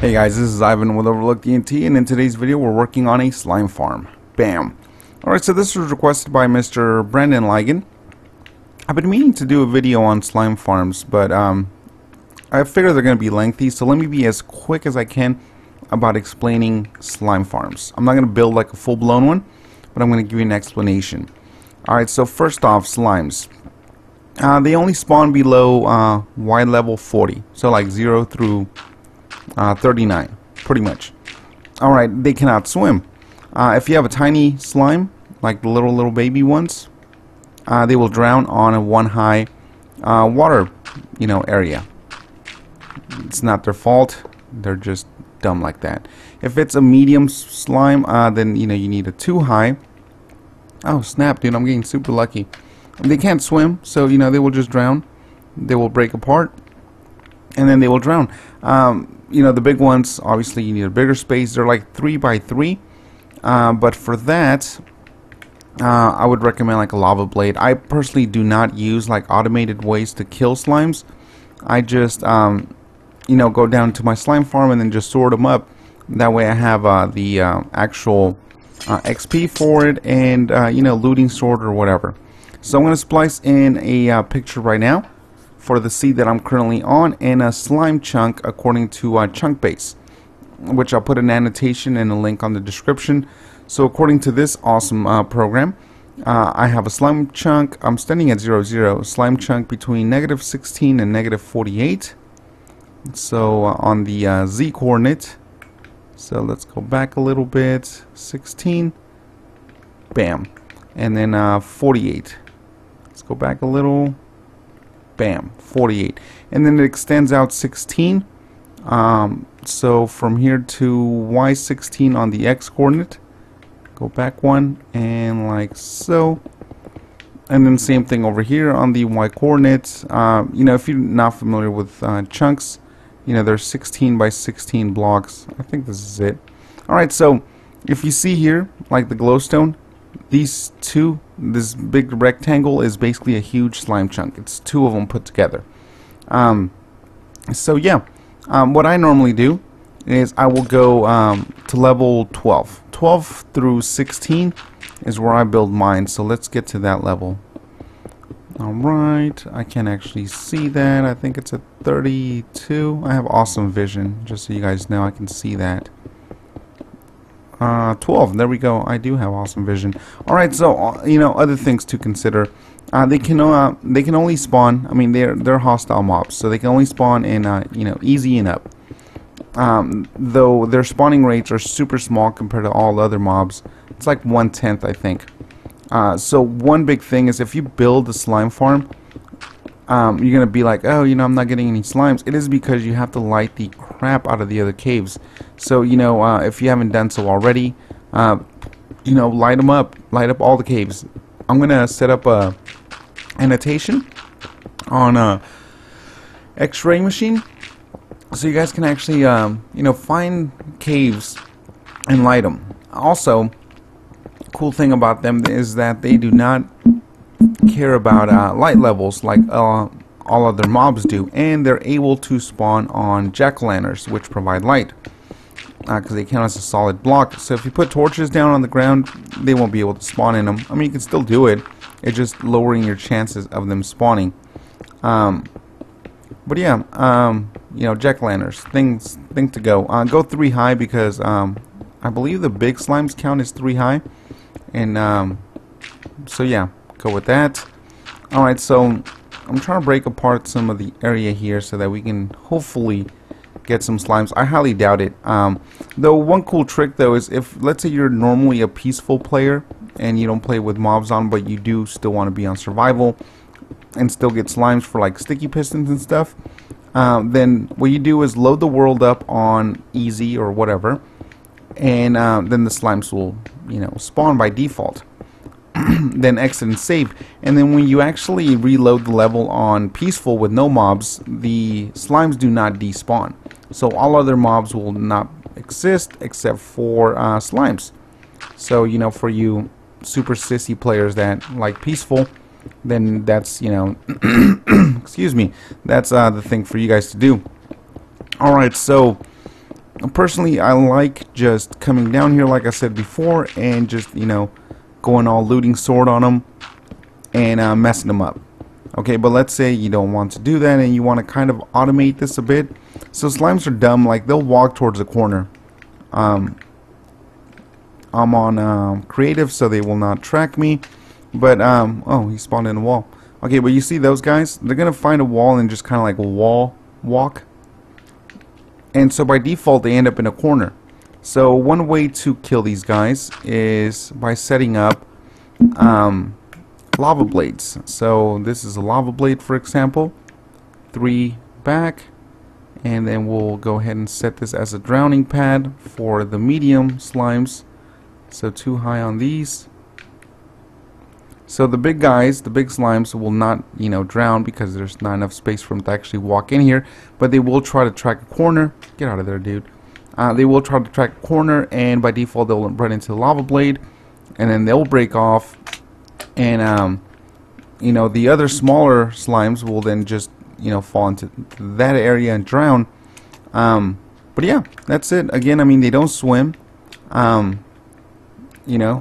Hey guys, this is Ivan with OverlookeDENT, and in today's video we're working on a slime farm. Bam! Alright, so this was requested by Mr. Brandon Ligon. I've been meaning to do a video on slime farms, but I figure they're going to be lengthy, so let me be as quick as I can about explaining slime farms. I'm not going to build like a full-blown one, but I'm going to give you an explanation. Alright, so first off, slimes. They only spawn below Y level 40, so like 0 through 39, pretty much. Alright, they cannot swim. If you have a tiny slime, like the little baby ones, they will drown on a one high water, area. It's not their fault. They're just dumb like that. If it's a medium slime, then you need a 2 high. Oh snap, dude! I'm getting super lucky. They can't swim, so they will just drown. They will break apart, and then they will drown. The big ones, obviously you need a bigger space. They're like 3 by 3, but for that I would recommend like a lava blade. I personally do not use like automated ways to kill slimes. I just go down to my slime farm and then just sort them up. That way I have the actual XP for it, and looting sword or whatever. So I'm going to splice in a picture right now for the seed that I'm currently on, and a slime chunk according to chunk base, which I'll put an annotation and a link on the description. So according to this awesome program, I have a slime chunk. I'm standing at 0, 0, slime chunk between -16 and -48. So on the Z coordinate, so let's go back a little bit, 16, bam, and then 48. Let's go back a little. Bam, 48, and then it extends out 16. So from here to Y16 on the X coordinate, go back one, and like so, and then same thing over here on the Y coordinates. If you're not familiar with chunks, there's 16 by 16 blocks. I think this is it. Alright, so if you see here, like the glowstone, these two, this big rectangle is basically a huge slime chunk. It's 2 of them put together. So yeah, what I normally do is I will go to level 12. 12 through 16 is where I build mine. So let's get to that level. Alright, I can actually see that. I think it's at 32. I have awesome vision, just so you guys know. I can see that. 12, there we go. I do have awesome vision. Alright, so other things to consider. They can only spawn, I mean they're hostile mobs, so they can only spawn in easy and up. Though their spawning rates are super small compared to all other mobs. It's like 1/10, I think. So one big thing is, if you build a slime farm, you're gonna be like, oh, I'm not getting any slimes. It is because you have to light the crap out of the other caves. So if you haven't done so already, light them up, light up all the caves. I'm gonna set up a annotation on a X-ray machine, so you guys can actually find caves and light them. Also, cool thing about them is that they do not care about light levels like all other mobs do, and they're able to spawn on jack-o'-lanterns, which provide light because they count as a solid block. So if you put torches down on the ground, they won't be able to spawn in them. I mean, you can still do it, it's just lowering your chances of them spawning. But yeah, jack-o'-lanterns, thing to go. Go 3 high, because I believe the big slimes count as 3 high, and so yeah, go with that. Alright, so I'm trying to break apart some of the area here so that we can hopefully get some slimes. I highly doubt it. Though one cool trick though is, if let's say you're normally a peaceful player and you don't play with mobs on, but you do still want to be on survival and still get slimes for like sticky pistons and stuff, then what you do is load the world up on easy or whatever, and then the slimes will spawn by default. Then exit and save, and then when you actually reload the level on peaceful with no mobs, the slimes do not despawn. So all other mobs will not exist except for slimes. So for you super sissy players that like peaceful, then that's excuse me, that's the thing for you guys to do. Alright, so Personally, I like just coming down here, like I said before, and just, you know, going all looting sword on them and messing them up. Okay, but let's say you don't want to do that and you want to kind of automate this a bit. So slimes are dumb, like they'll walk towards the corner. I'm on creative, so they will not track me. But oh, he spawned in a wall. Okay, but you see those guys? They're gonna find a wall and just kind of like wall walk. And so by default, they end up in a corner. So one way to kill these guys is by setting up lava blades. So this is a lava blade, for example. 3 back, and then we'll go ahead and set this as a drowning pad for the medium slimes. So 2 high on these. So the big guys, the big slimes, will not, you know, drown because there's not enough space for them to actually walk in here. But they will try to track a corner. Get out of there, dude. They will try to track a corner, and by default they'll run into the lava blade, and then they'll break off. And you know, the other smaller slimes will then just, you know, fall into that area and drown. But yeah, that's it. Again, I mean, they don't swim. You know,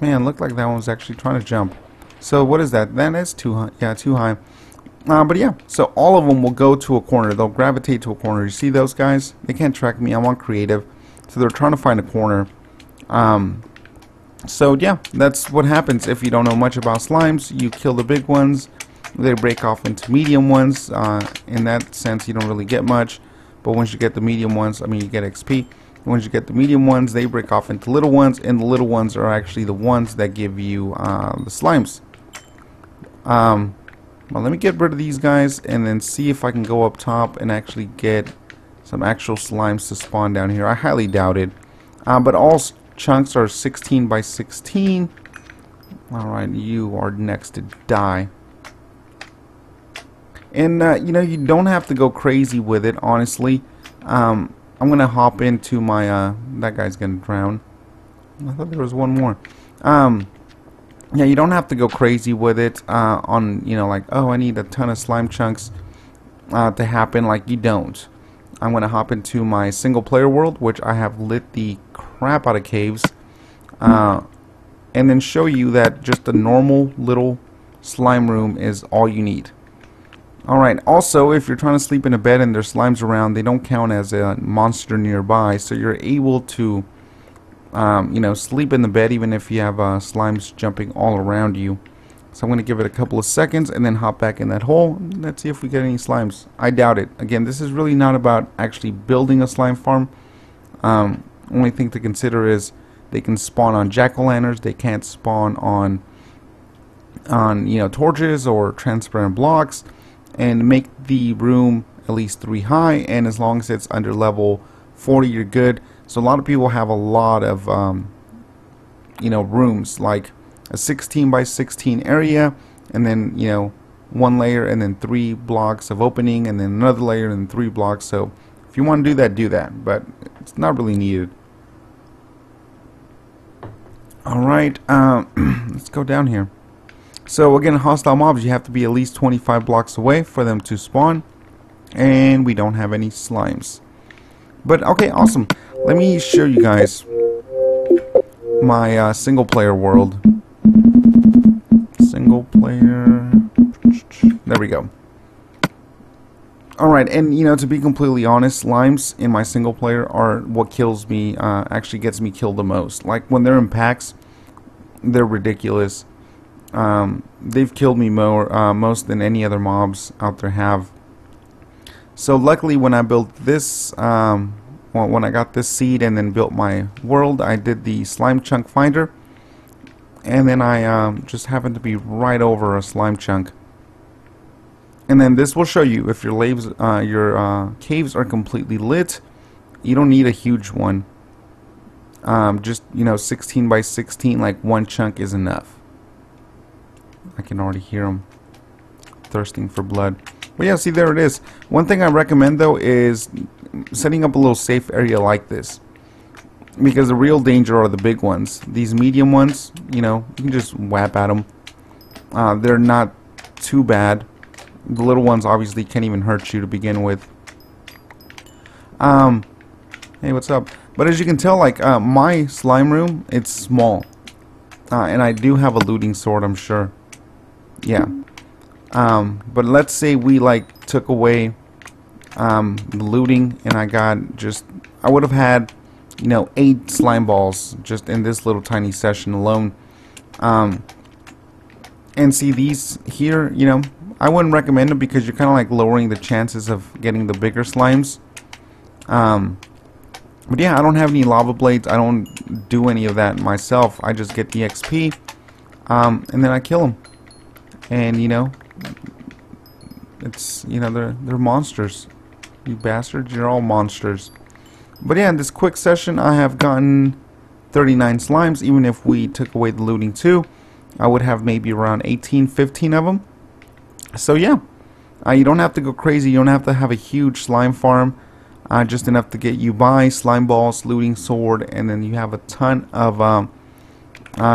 man, looked like that one was actually trying to jump. So what is that? That is too high. Yeah, too high. But yeah, so all of them will go to a corner. They'll gravitate to a corner. You see those guys? They can't track me. I'm on creative, so they're trying to find a corner. So yeah, that's what happens if you don't know much about slimes. You kill the big ones, they break off into medium ones. In that sense, you don't really get much, but once you get the medium ones, I mean, you get XP. Once you get the medium ones, they break off into little ones, and the little ones are actually the ones that give you the slimes. Well, let me get rid of these guys and then see if I can go up top and actually get some actual slimes to spawn down here. I highly doubt it, but all chunks are 16 by 16. Alright, you are next to die. And you know, you don't have to go crazy with it, honestly. I'm gonna hop into my that guy's gonna drown. I thought there was one more. Yeah, you don't have to go crazy with it on, you know, like, oh, I need a ton of slime chunks to happen. Like, you don't. I'm gonna hop into my single player world, which I have lit the crap out of caves, and then show you that just a normal little slime room is all you need. Alright, also, if you're trying to sleep in a bed and there's slimes around, they don't count as a monster nearby, so you're able to, you know, sleep in the bed even if you have slimes jumping all around you. So I'm going to give it a couple of seconds and then hop back in that hole. Let's see if we get any slimes. I doubt it. Again, this is really not about actually building a slime farm. Only thing to consider is they can spawn on jack-o'-lanterns. They can't spawn on you know, torches or transparent blocks. And make the room at least 3 high, and as long as it's under level 40, you're good. So a lot of people have a lot of you know, rooms, like a 16 by 16 area, and then, you know, 1 layer and then 3 blocks of opening, and then another layer and 3 blocks. So if you want to do that, but it's not really needed. Alright, let's go down here. So again, hostile mobs, you have to be at least 25 blocks away for them to spawn, and we don't have any slimes. But okay, awesome. Let me show you guys my single player world. Single player. There we go. Alright, and you know, to be completely honest, slimes in my single player are what kills me, actually gets me killed the most. Like when they're in packs, they're ridiculous. They've killed me more, most than any other mobs out there have. So luckily when I built this, well, when I got this seed and then built my world, I did the slime chunk finder, and then I just happened to be right over a slime chunk. And then this will show you if your caves are completely lit. You don't need a huge one. Just, you know, 16 by 16, like 1 chunk is enough. I can already hear them thirsting for blood. But yeah, see, there it is. One thing I recommend though is setting up a little safe area like this, because the real danger are the big ones. These medium ones, you know, you can just whap at them. They're not too bad. The little ones obviously can't even hurt you to begin with. Hey, what's up? But as you can tell, like, my slime room, it's small. And I do have a looting sword, I'm sure. Yeah. But let's say we, like, took away the looting, and I would have had, you know, 8 slime balls just in this little tiny session alone. And see, these here, you know, I wouldn't recommend them because you're kind of like lowering the chances of getting the bigger slimes. But yeah, I don't have any lava blades. I don't do any of that myself. I just get the XP, and then I kill them. And you know, it's, you know, they're monsters. You bastards, you're all monsters. But yeah, in this quick session, I have gotten 39 slimes. Even if we took away the looting too, I would have maybe around 18, 15 of them. So yeah, you don't have to go crazy. You don't have to have a huge slime farm. Just enough to get you by slime balls, looting sword, and then you have a ton of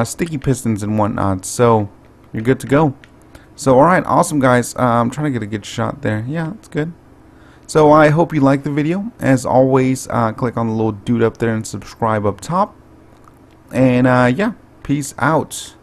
sticky pistons and whatnot. So you're good to go. So alright, awesome guys. I'm trying to get a good shot there. Yeah, that's good. So I hope you liked the video. As always, click on the little dude up there and subscribe up top. And yeah, peace out.